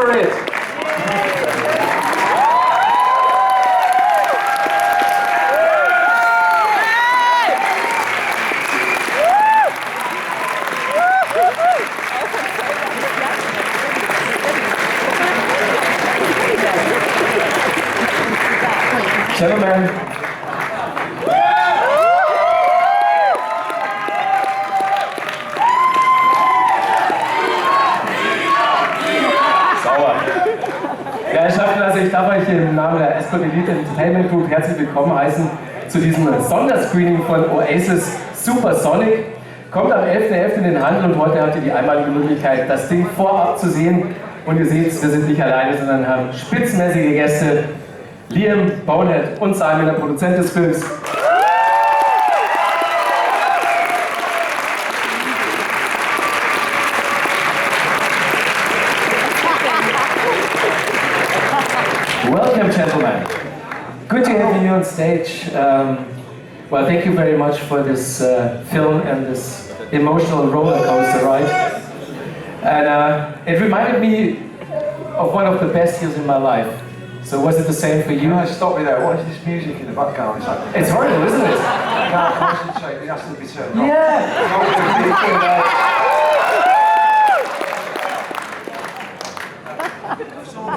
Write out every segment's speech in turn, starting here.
for it. Gentlemen. Ja, also ich darf euch im Namen der Escort Elite Entertainment Group herzlich willkommen heißen zu diesem Sonderscreening von Oasis Supersonic. Kommt am 11.11. in den Handel und heute habt ihr die einmalige Möglichkeit, das Ding vorab zu sehen. Und ihr seht, wir sind nicht alleine, sondern haben spitzenmäßige Gäste. Liam, Bonehead und Simon, der Produzent des Films. Welcome, gentlemen. Good to have you on stage. Well, thank you very much for this film and this emotional roller coaster ride. And it reminded me of one of the best years in my life. So was it the same for you? No, stop me there. What is this music in the background? It's horrible, isn't it? I can't concentrate. It has to be turned off. Yeah.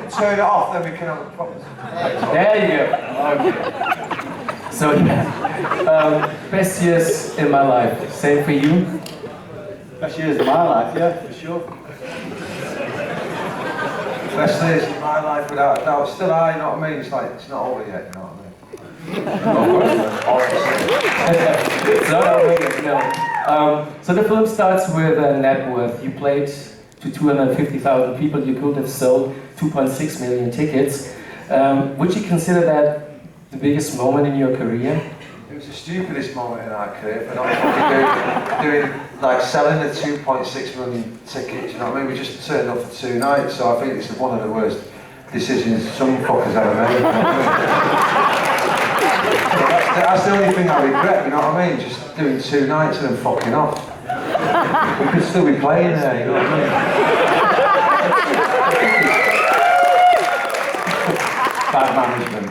Turn it off, then we can have a proper. There you go. Okay. So yeah, best years in my life. Same for you? Best years of my life, yeah, for sure. Best years in my life, without a doubt. Still high, you know what I mean? It's like, it's not over yet, you know what I mean? It's not over yet, no. So the film starts with net worth. You played to 250,000 people. You could have sold 2.6 million tickets. Would you consider that the biggest moment in your career? It was the stupidest moment in our career, but not doing like selling the 2.6 million tickets, you know what I mean? We just turned up for 2 nights, so I think it's one of the worst decisions some fuckers ever made. That's the only thing I regret, you know what I mean? Just doing 2 nights and then fucking off. We could still be playing there, you know what I mean? Bad management.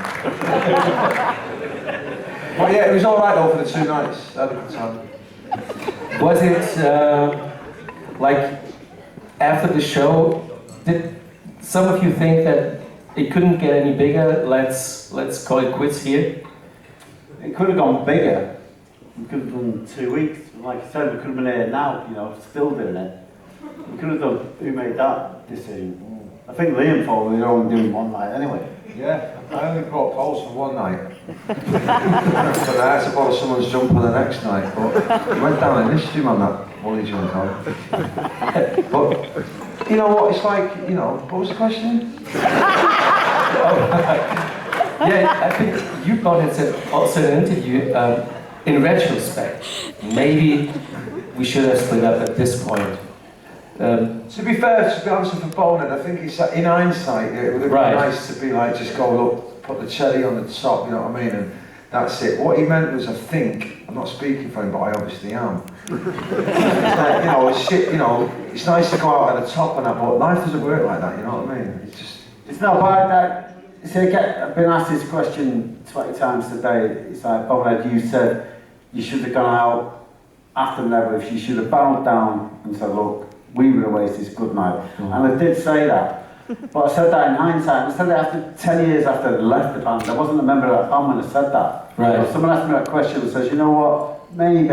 But yeah, it was alright though for the 2 nights. I had a good time. Was it like after the show? Did some of you think that it couldn't get any bigger? Let's call it quits here. It could have gone bigger. We could have done 2 weeks. Like I said, we could have been here now, you know, still doing it. We could have done. Who made that decision? I think Liam thought we were only doing 1 night anyway. Yeah, I only brought poles for 1 night. But I had to borrow someone's jumper the next night. But we went down and listed him on that woolly jumper. But you know what? It's like, you know, what was the question? Yeah, I think you Bonehead said also in an interview. In retrospect, maybe we should have split up at this point. To be fair, to be honest with Bonehead, I think it's in hindsight, it would have been nice to be like, just go, look, put the cherry on the top, you know what I mean, and that's it. What he meant was, I think, I'm not speaking for him, but I obviously am. It's like, you know, shit, you know, it's nice to go out at the top and that, but life doesn't work like that, you know what I mean? It's just... It's not bad that... See, I've been asked this question 20 times today. It's like, Bonehead, you said you should have gone out after Nebworth, you should have bowed down and said, look, we were Oasis, good night. And I did say that, but I said that in hindsight. I said that after 10 years after I left the band. I wasn't a member of that band when I said that. Right. You know, someone asked me that question and says, you know what, maybe.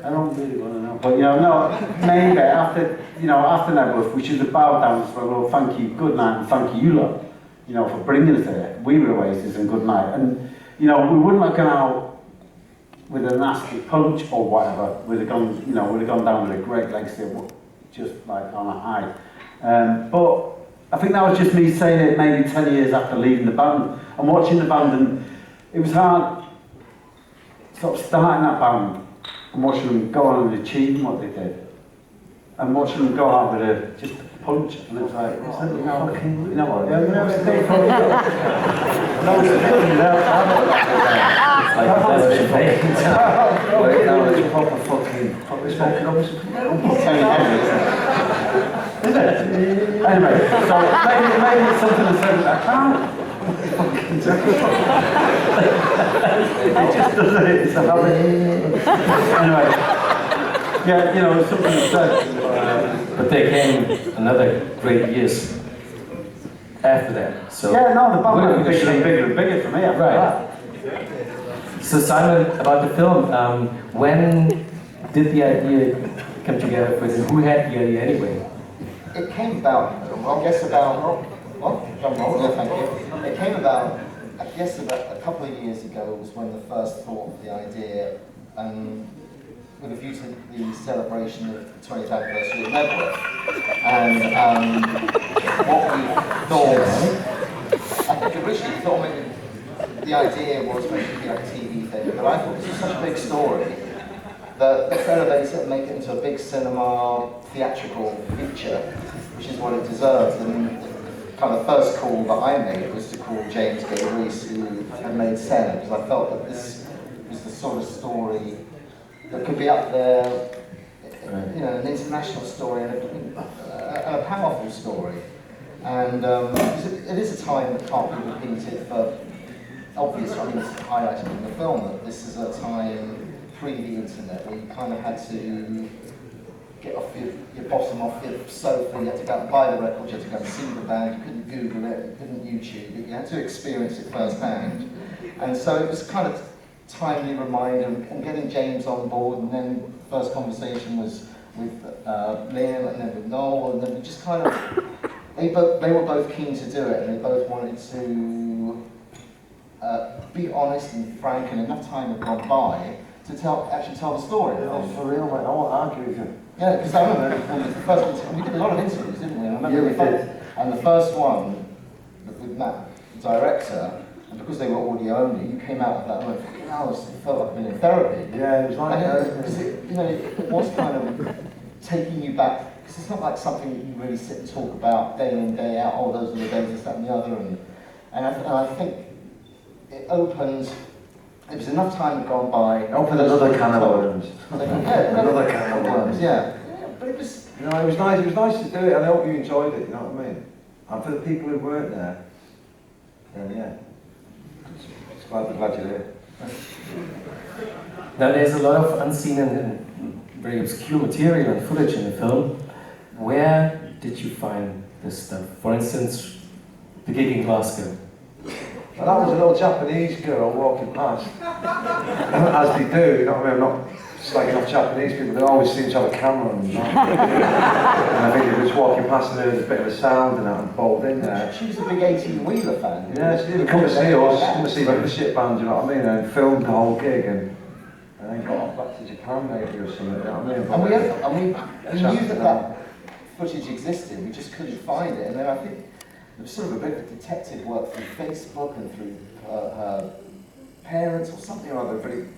I don't really want to know, but you know, no, maybe after, you know, after Nebworth, we should have bowed down and said, well, thank you, good night, and thank you lot, you know, for bringing us there. We were Oasis and good night. And, you know, we wouldn't have gone out with a nasty punch or whatever. We'd have gone, you know, we'd have gone down with a great legacy, just like on a high. But I think that was just me saying it maybe 10 years after leaving the band and watching the band, and it was hard sort of starting that band and watching them go on and achieving what they did, and watching them go out with just a punch, and it was like, it's like, you know what, yeah, no, it's still funny. No, it's still, you know, like, proper fucking, proper smoking up. Is it? Anyway, so maybe it's something that says, I can't. It just does it, it's a habit. Anyway, yeah, you know, it's something that says. But there came another great years after that. So Yeah, no, the band would got have been a bigger and shame. bigger and bigger for me after Right. that. So Simon, about the film, when did the idea come together for it, and who had the idea anyway? It came about, I guess about, thank you. It came about, I guess about a couple of years ago was when the first thought of the idea, with a view to the celebration of the 20th anniversary of Nebworth. And what we thought, I think originally we thought maybe the idea was supposed to be like a TV thing, but I thought this was such a big story that let's elevate it and make it into a big cinema, theatrical feature, which is what it deserves. And kind of the first call that I made was to call James Gay-Reese, who had made Senna, because I felt that this was the sort of story that could be up there, you know, an international story and a powerful story. And it is a time that can't be repeated for obvious reasons highlighted in the film, that this is a time pre the internet where you kind of had to get off your bottom off your sofa, you had to go and buy the record, you had to go and see the band, you couldn't Google it, you couldn't YouTube it, you had to experience it firsthand. And so it was kind of timely reminder and getting James on board, and then the first conversation was with Liam and then with Noel, and then we just kind of, they were both keen to do it, and they both wanted to be honest and frank, and enough time had gone by to actually tell the story. Oh, for real, mate, I won't argue with you. Yeah, because I remember when the first one, we did a lot of interviews, didn't we? And I remember and the first one with Matt, the director, and because they were audio only, you came out of that and went, it felt like I've been in therapy. Yeah, it was like that. It was kind of taking you back, because it's not like something that you really sit and talk about day in, day out, oh, those are the days, this, that, and the other. And I think it opened. It was enough time had gone by. Open another can of worms. Yeah, Another can of worms. Yeah, but it was. You know, it was nice. It was nice to do it, and I hope you enjoyed it. You know what I mean? And for the people who weren't there, then yeah, it's glad you're here. Now there's a lot of unseen and very obscure material and footage in the film. Where did you find this stuff? For instance, the gig in Glasgow. Well, that was a little Japanese girl walking past, as they do, you know what I mean? I'm not slagging off Japanese people, they always seem to have a camera on them. And I think they were just walking past and there was a bit of a sound and that, and bowled in there. She was a big 18-wheeler fan. Yeah, she did come to see us, come to see the shit band, you know what I mean? And filmed the whole gig and then got off back to Japan maybe or something, you know what I mean? And we knew that footage existed, we just couldn't find it. And then I think there was sort of a bit of detective work through Facebook and through her parents or something or other, but it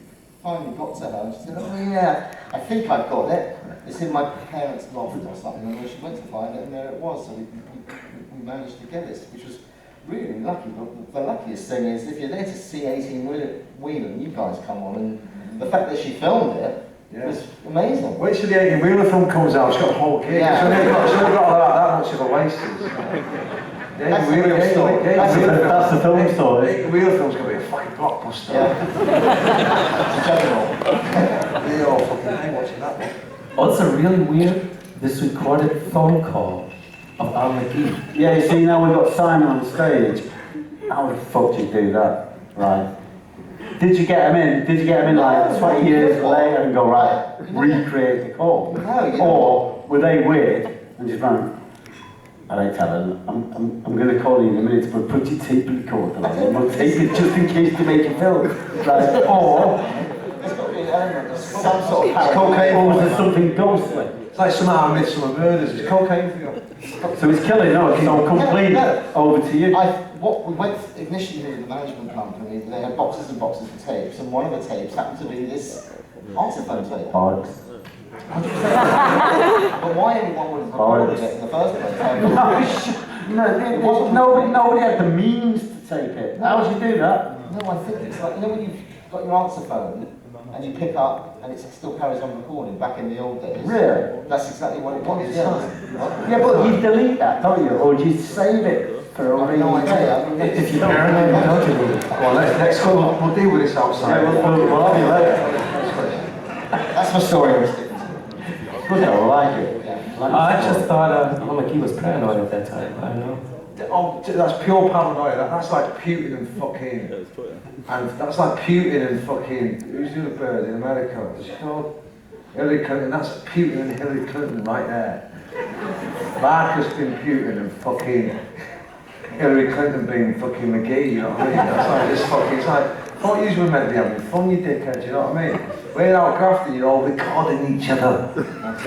finally got to her and she said, oh yeah, I think I've got it. It's in my parents' loft or something, and she went to find it and there it was, so we managed to get it, which was really lucky. But the luckiest thing is if you're there to see 18-wheeler and you guys come on, and the fact that she filmed it was amazing. Wait till the 18-wheeler film comes out, it's got a whole gig. Yeah. It's only got that much of a waste. That's the real story. That's the film story. The wheel film's going to be a fucking blockbuster. Yeah. It's general. They all fucking hate watching that one. Also really weird, this recorded phone call of Al McGee. Yeah, you see, now we've got Simon on stage. How the fuck did you do that? Right. Did you get him in? Did you get him in like 20 years later and go, right, recreate the call? No, or were they weird and just went, alright, Alan, I'm going to call you in a minute, but put your tape recorder on and we'll take it just in case to make a film. Right? Or, There's got to be an element of some sort of cocaine. or was there something ghostly? It's like somehow Midsummer Murders, it's cocaine for you. So it's killing us, so complete over to you. We went initially with the management company, they had boxes and boxes of tapes, and one of the tapes happened to be this saxophone tape. Bollocks. But why anyone would have recorded it in the first place? Nobody had the means to tape it. How would you do that? No, I think it's like, you know when you've got your answer phone, and you pick up, and it still carries on recording. Back in the old days. Really? That's exactly what it was. Yeah. Yeah, but you delete that, don't you? Or do you save it for a rainy No day? idea. I mean, If you don't remember, don't you? Well, let's go. We'll deal with this outside. Yeah, we'll have you later. that's my story. I'm sticking to. Good though, I like it. I just thought he was paranoid at that time. I don't know. Oh, that's pure paranoia. That's like Putin and fucking. And that's like Putin and fucking. Who's the other bird in America? What's she called? Hillary Clinton. That's Putin and Hillary Clinton right there. Marcus being Putin and fucking Hillary Clinton being fucking McGee. You know what I mean? That's like this fucking. It's like. I thought you were meant to be having fun, you dickhead. You know what I mean? We're out grafting. You're all recording each other.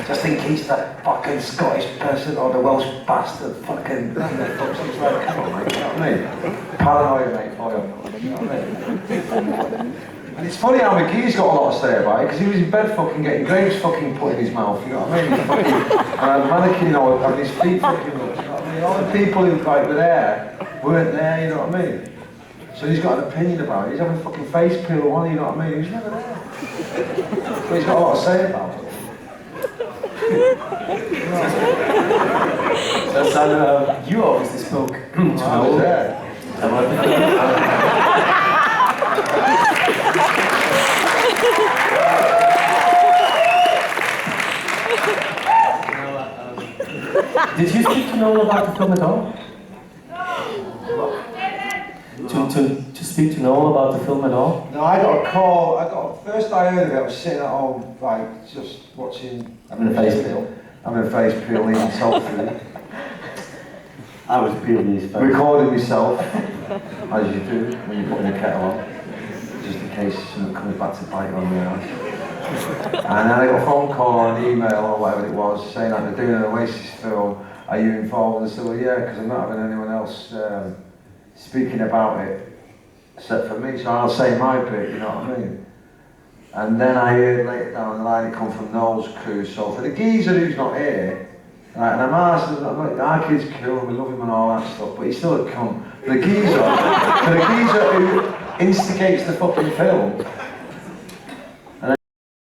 Just in case that fucking Scottish person or the Welsh bastard fucking... It's like, come on, mate, you know what I mean? Paranoia, mate, for you. You know what I mean? And it's funny how McGee's got a lot to say about it, because he was in bed fucking getting grapes fucking put in his mouth, you know what I mean? And mannequin, you know, having his feet fucking up, you know what I mean? All the people who like, were there, weren't there, you know what I mean? So he's got an opinion about it. He's having fucking face peel on, you know what I mean? He was never there. But he's got a lot to say about it. So, you obviously spoke to Noel. there. Did you speak to Noel about the film at all? To speak to Noel about the film at all? No, I got a call. First I heard of it, I was sitting at home, like, just watching. Having a face peel. Having a face peel, eating salt food. I was peeling his face. Recording myself, as you do when you're putting the kettle on, just in case something comes back to bite you on the ass. And then I got a phone call or an email or whatever it was saying that they're doing an Oasis film. Are you involved? And I said, well, yeah, because I'm not having anyone else speaking about it except for me, so I'll say my bit, you know what I mean? And then I heard later down the line it come from Noel's crew, so for the geezer who's not here, right, and I'm asking, I'm like, our kid's cool and we love him and all that stuff, but he's still a cunt. For the geezer who instigates the fucking film,